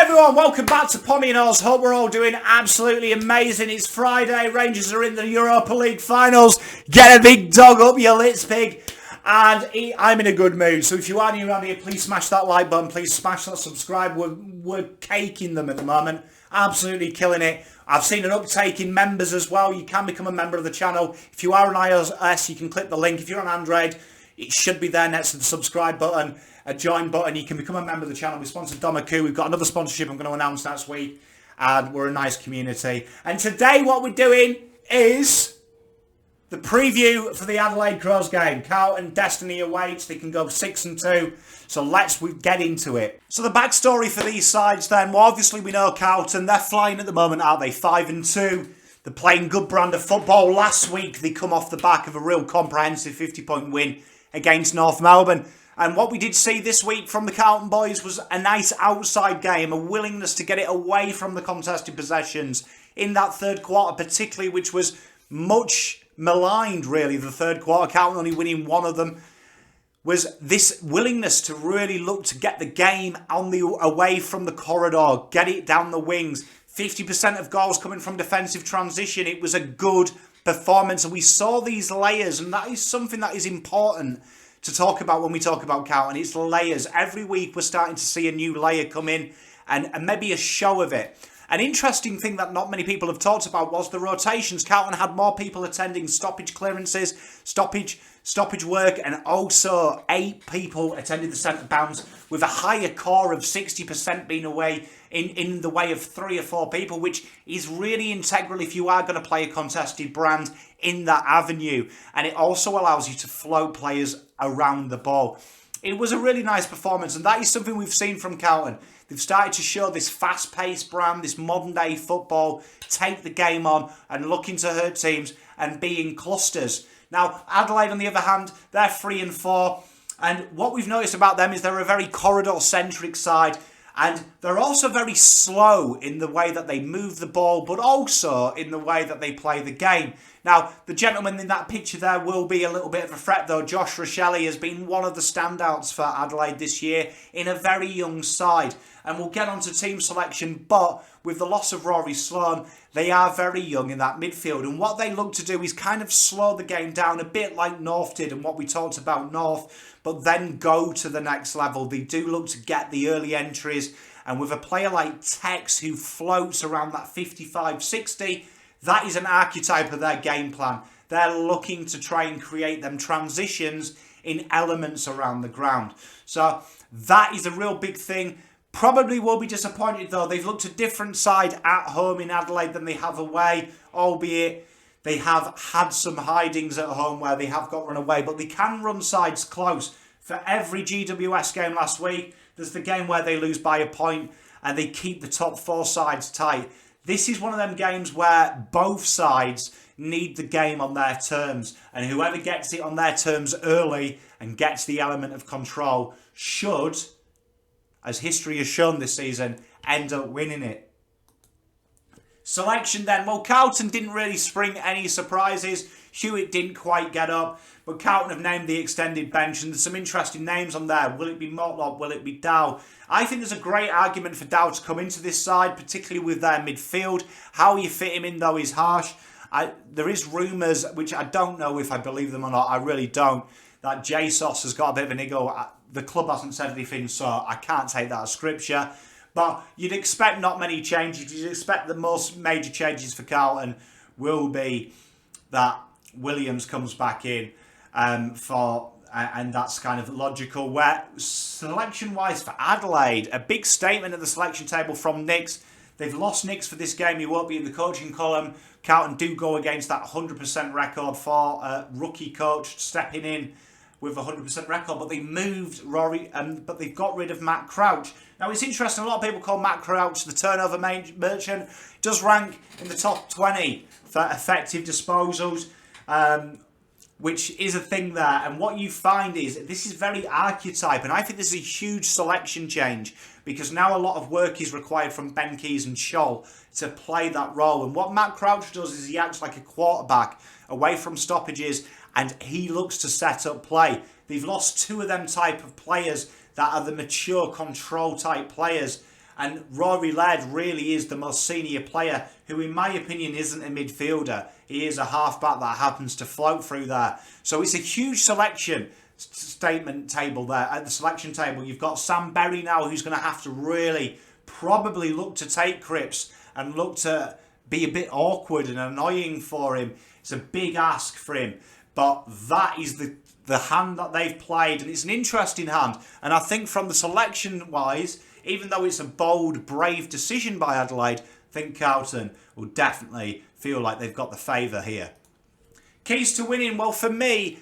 everyone, welcome back to PommyInOz. Hope we're all doing absolutely amazing. It's Friday, Rangers are in the Europa League finals. Get a big dog up your litz pig. And I'm in a good mood. So if you are new around here, please smash that like button. Please smash that subscribe. We're caking them at the moment. Absolutely killing it. I've seen an uptake in members as well. You can become a member of the channel. If you are on iOS, you can click the link. If you're on Android, it should be there next to the subscribe button, a join button. You can become a member of the channel. We sponsored Domaku. We've got another sponsorship I'm going to announce next week. And we're a nice community. And today what we're doing is the preview for the Adelaide Crows game. Carlton destiny awaits. They can go 6-2. So let's get into it. So the backstory for these sides then. Well, obviously we know Carlton. They're flying at the moment, aren't they? 5-2. They're playing good brand of football. Last week they come off the back of a real comprehensive 50-point win against North Melbourne. And what we did see this week from the Carlton boys was a nice outside game, a willingness to get it away from the contested possessions in that third quarter particularly, which was much maligned really. The third quarter, Carlton only winning one of them, was this willingness to really look to get the game on the away from the corridor, get it down the wings. 50% of goals coming from defensive transition. It was a good performance, and we saw these layers, and that is something that is important to talk about when we talk about Carlton. It's layers. Every week we're starting to see a new layer come in, and maybe a show of it. An interesting thing that not many people have talked about was the rotations. Carlton had more people attending stoppage clearances, stoppage work, and also 8 people attended the centre bounce, with a higher core of 60% being away in the way of 3 or 4 people, which is really integral if you are going to play a contested brand in that avenue. And it also allows you to float players around the ball. It was a really nice performance, and that is something we've seen from Carlton. They've started to show this fast-paced brand, this modern-day football, take the game on and looking to hurt teams and be in clusters. Now, Adelaide, on the other hand, they're 3-4, and what we've noticed about them is they're a very corridor-centric side, and they're also very slow in the way that they move the ball, but also in the way that they play the game. Now, the gentleman in that picture there will be a little bit of a threat, though. Josh Rochelle has been one of the standouts for Adelaide this year in a very young side. And we'll get on to team selection, but with the loss of Rory Sloane, they are very young in that midfield. And what they look to do is kind of slow the game down a bit like North did and what we talked about North, but then go to the next level. They do look to get the early entries. And with a player like Tex who floats around that 55-60, that is an archetype of their game plan. They're looking to try and create them transitions in elements around the ground. So that is a real big thing. Probably will be disappointed though. They've looked a different side at home in Adelaide than they have away, albeit they have had some hidings at home where they have got run away, but they can run sides close. For every GWS game last week, there's the game where they lose by a point and they keep the top 4 sides tight. This is one of them games where both sides need the game on their terms, and whoever gets it on their terms early and gets the element of control should, as history has shown this season, end up winning it. Selection then. Well, Carlton didn't really spring any surprises. Hewitt didn't quite get up, but Carlton have named the extended bench, and there's some interesting names on there. Will it be Motlop? Will it be Dow? I think there's a great argument for Dow to come into this side, particularly with their midfield. How you fit him in, though, is harsh. There is rumours, which I don't know if I believe them or not, I really don't, that JSOS has got a bit of an ego. The club hasn't said anything, so I can't take that as scripture. But you'd expect not many changes. You'd expect the most major changes for Carlton will be that Williams comes back in and that's kind of logical. Where selection-wise for Adelaide, a big statement at the selection table from Nicks. They've lost Nicks for this game. He won't be in the coaching column. Carlton do go against that 100% record for a rookie coach stepping in with a 100% record, but they moved Rory, but they've got rid of Matt Crouch. Now, it's interesting, a lot of people call Matt Crouch the turnover merchant. He does rank in the top 20 for effective disposals, which is a thing there. And what you find is this is very archetype, and I think this is a huge selection change because now a lot of work is required from Ben Keys and Scholl to play that role. And what Matt Crouch does is he acts like a quarterback away from stoppages, and he looks to set up play. They've lost 2 of them type of players that are the mature control type players. And Rory Laird really is the most senior player, who in my opinion isn't a midfielder. He is a halfback that happens to float through there. So it's a huge selection statement table there. At the selection table, you've got Sam Berry now, who's going to have to really probably look to take Cripps and look to be a bit awkward and annoying for him. It's a big ask for him. But that is the hand that they've played, and it's an interesting hand. And I think from the selection-wise, even though it's a bold, brave decision by Adelaide, I think Carlton will definitely feel like they've got the favour here. Keys to winning, well, for me,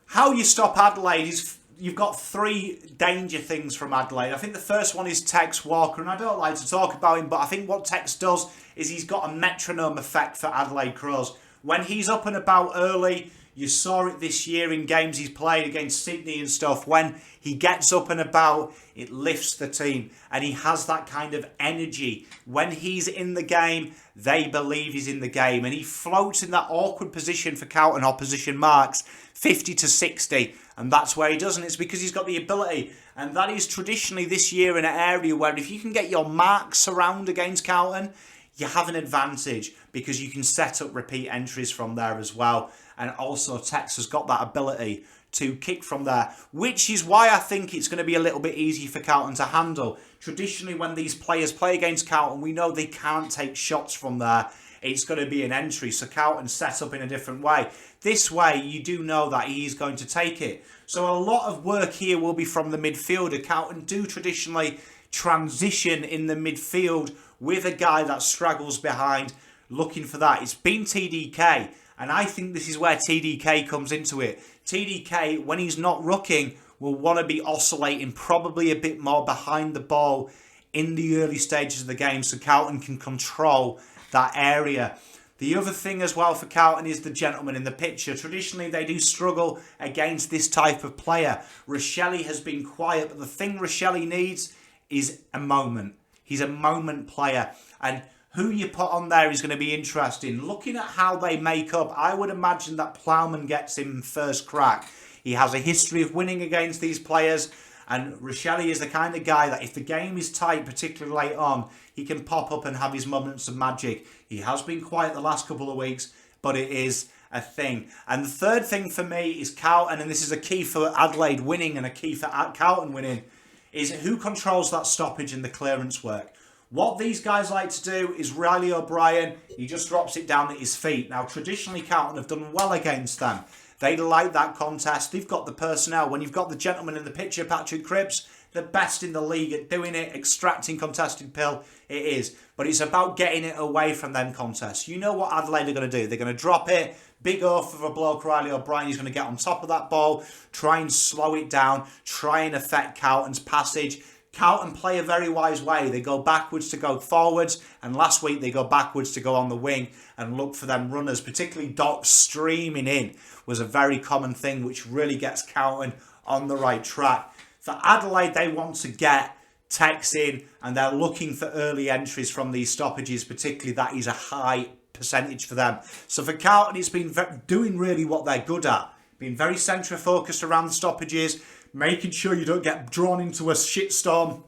how you stop Adelaide is you've got three danger things from Adelaide. I think the first one is Tex Walker, and I don't like to talk about him, but I think what Tex does is he's got a metronome effect for Adelaide Crows. When he's up and about early, you saw it this year in games he's played against Sydney and stuff. When he gets up and about, it lifts the team. And he has that kind of energy. When he's in the game, they believe he's in the game. And he floats in that awkward position for Carlton opposition marks, 50 to 60. And that's where he does. And it's because he's got the ability. And that is traditionally this year in an area where if you can get your marks around against Carlton, you have an advantage because you can set up repeat entries from there as well. And also Tex has got that ability to kick from there, which is why I think it's going to be a little bit easy for Carlton to handle. Traditionally, when these players play against Carlton, we know they can't take shots from there. It's going to be an entry, so Carlton set up in a different way. This way, you do know that he's going to take it. So a lot of work here will be from the midfielder. Carlton do traditionally transition in the midfield with a guy that straggles behind, looking for that. It's been TDK. And I think this is where TDK comes into it. TDK, when he's not rucking, will want to be oscillating probably a bit more behind the ball in the early stages of the game so Carlton can control that area. The other thing as well for Carlton is the gentleman in the picture. Traditionally, they do struggle against this type of player. Rochelle has been quiet, but the thing Rochelle needs is a moment. He's a moment player. And who you put on there is going to be interesting. Looking at how they make up, I would imagine that Plowman gets him first crack. He has a history of winning against these players, and Rochelle is the kind of guy that if the game is tight, particularly late on, he can pop up and have his moments of magic. He has been quiet the last couple of weeks, but it is a thing. And the third thing for me is Carlton, and this is a key for Adelaide winning and a key for Carlton winning, is who controls that stoppage and the clearance work. What these guys like to do is Riley O'Brien, he just drops it down at his feet. Now, traditionally, Carlton have done well against them. They like that contest. They've got the personnel. When you've got the gentleman in the picture, Patrick Cripps, the best in the league at doing it, extracting contested pill, it is. But it's about getting it away from them contests. You know what Adelaide are going to do. They're going to drop it. Big oath of a bloke, Riley O'Brien. He's going to get on top of that ball, try and slow it down, try and affect Carlton's passage. Carlton play a very wise way. They go backwards to go forwards, and last week they go backwards to go on the wing and look for them runners, particularly Doc streaming in was a very common thing, which really gets Carlton on the right track. For Adelaide, they want to get Tex in, and they're looking for early entries from these stoppages, particularly that is a high percentage for them. So for Carlton, it's been doing really what they're good at, being very centre focused around the stoppages, making sure you don't get drawn into a shitstorm,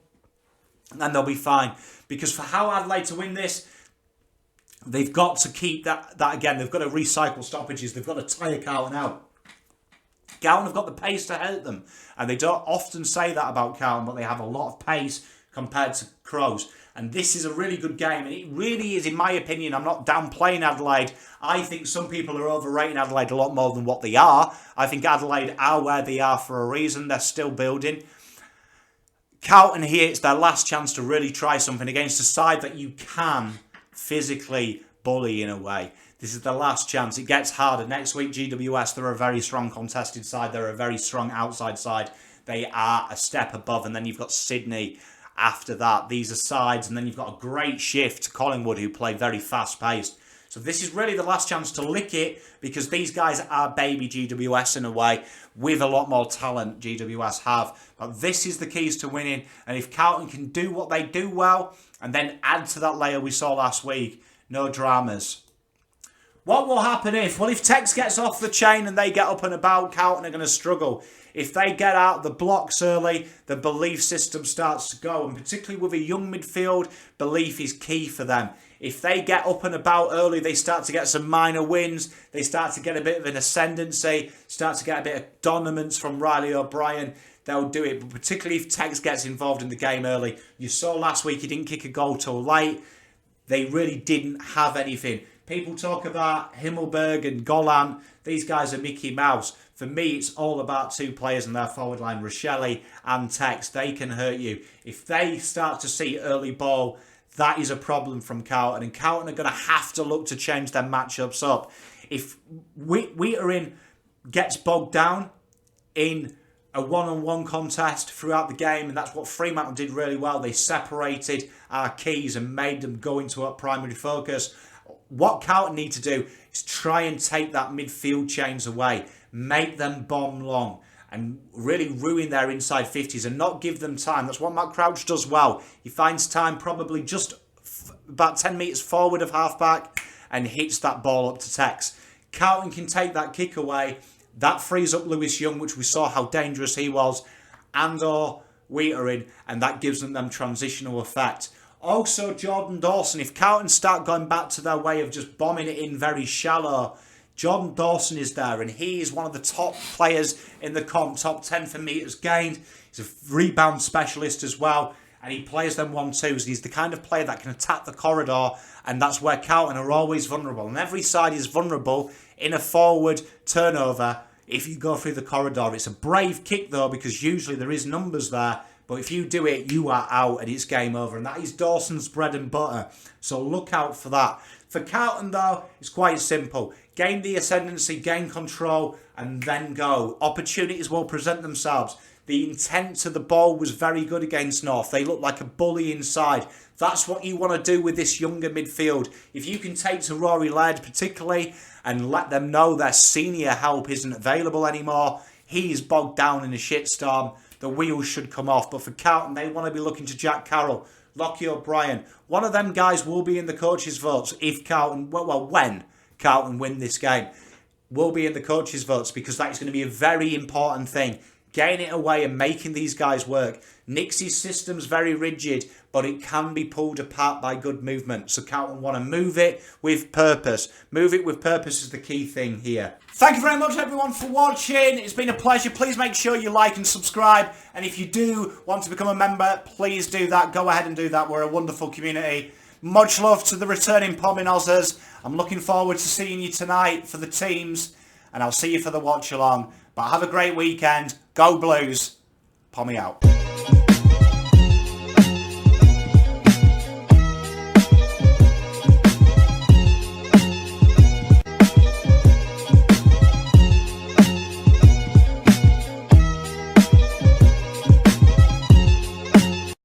and then they'll be fine. Because for how Adelaide to win this, they've got to keep that again. They've got to recycle stoppages. They've got to tire Carlton out. Carlton have got the pace to hurt them. And they don't often say that about Carlton, but they have a lot of pace compared to Crows. And this is a really good game. And it really is, in my opinion, I'm not downplaying Adelaide. I think some people are overrating Adelaide a lot more than what they are. I think Adelaide are where they are for a reason. They're still building. Carlton here, it's their last chance to really try something against a side that you can physically bully in a way. This is the last chance. It gets harder. Next week, GWS, they're a very strong contested side. They're a very strong outside side. They are a step above. And then you've got Sydney after that. These are sides. And then you've got a great shift to Collingwood, who play very fast-paced. So this is really the last chance to lick it, because these guys are baby GWS in a way, with a lot more talent GWS have. But this is the keys to winning. And if Carlton can do what they do well, and then add to that layer we saw last week, no dramas. What will happen if? Well, if Tex gets off the chain and they get up and about, Carlton are going to struggle. If they get out the blocks early, the belief system starts to go. And particularly with a young midfield, belief is key for them. If they get up and about early, they start to get some minor wins. They start to get a bit of an ascendancy, start to get a bit of dominance from Riley O'Brien. They'll do it. But particularly if Tex gets involved in the game early. You saw last week he didn't kick a goal till late. They really didn't have anything. People talk about Himmelberg and Gllenn. These guys are Mickey Mouse. For me, it's all about two players in their forward line, Rochelle and Tex. They can hurt you. If they start to see early ball, that is a problem from Carlton. And Carlton are going to have to look to change their matchups up. If Whittaker gets bogged down in a one-on-one contest throughout the game, and that's what Fremantle did really well. They separated our keys and made them go into a primary focus. What Carlton need to do is try and take that midfield chains away, make them bomb long, and really ruin their inside 50s and not give them time. That's what Matt Crouch does well. He finds time probably just about 10 metres forward of halfback and hits that ball up to Tex. Carlton can take that kick away. That frees up Lewis Young, which we saw how dangerous he was, and/or Whittaker, and that gives them transitional effect. Also, Jordan Dawson, if Carlton start going back to their way of just bombing it in very shallow, Jordan Dawson is there, and he is one of the top players in the comp, top 10 for metres gained. He's a rebound specialist as well, and he plays them 1-2s. He's the kind of player that can attack the corridor, and that's where Carlton are always vulnerable. And every side is vulnerable in a forward turnover if you go through the corridor. It's a brave kick, though, because usually there is numbers there. But if you do it, you are out and it's game over. And that is Dawson's bread and butter. So look out for that. For Carlton, though, it's quite simple. Gain the ascendancy, gain control, and then go. Opportunities will present themselves. The intent to the ball was very good against North. They looked like a bully inside. That's what you want to do with this younger midfield. If you can take to Rory Laird particularly and let them know their senior help isn't available anymore, he's bogged down in a shitstorm, the wheels should come off. But for Carlton, they want to be looking to Jack Carroll, Lockie O'Brien. One of them guys will be in the coaches' votes if Carlton, when Carlton win this game, will be in the coaches' votes, because that is going to be a very important thing. Getting it away and making these guys work. Nixie's system's very rigid, but it can be pulled apart by good movement. So Carlton want to move it with purpose. Move it with purpose is the key thing here. Thank you very much, everyone, for watching. It's been a pleasure. Please make sure you like and subscribe. And if you do want to become a member, please do that. Go ahead and do that. We're a wonderful community. Much love to the returning PommyInOzers. I'm looking forward to seeing you tonight for the teams. And I'll see you for the watch along. But have a great weekend. Go Blues. Pommy out.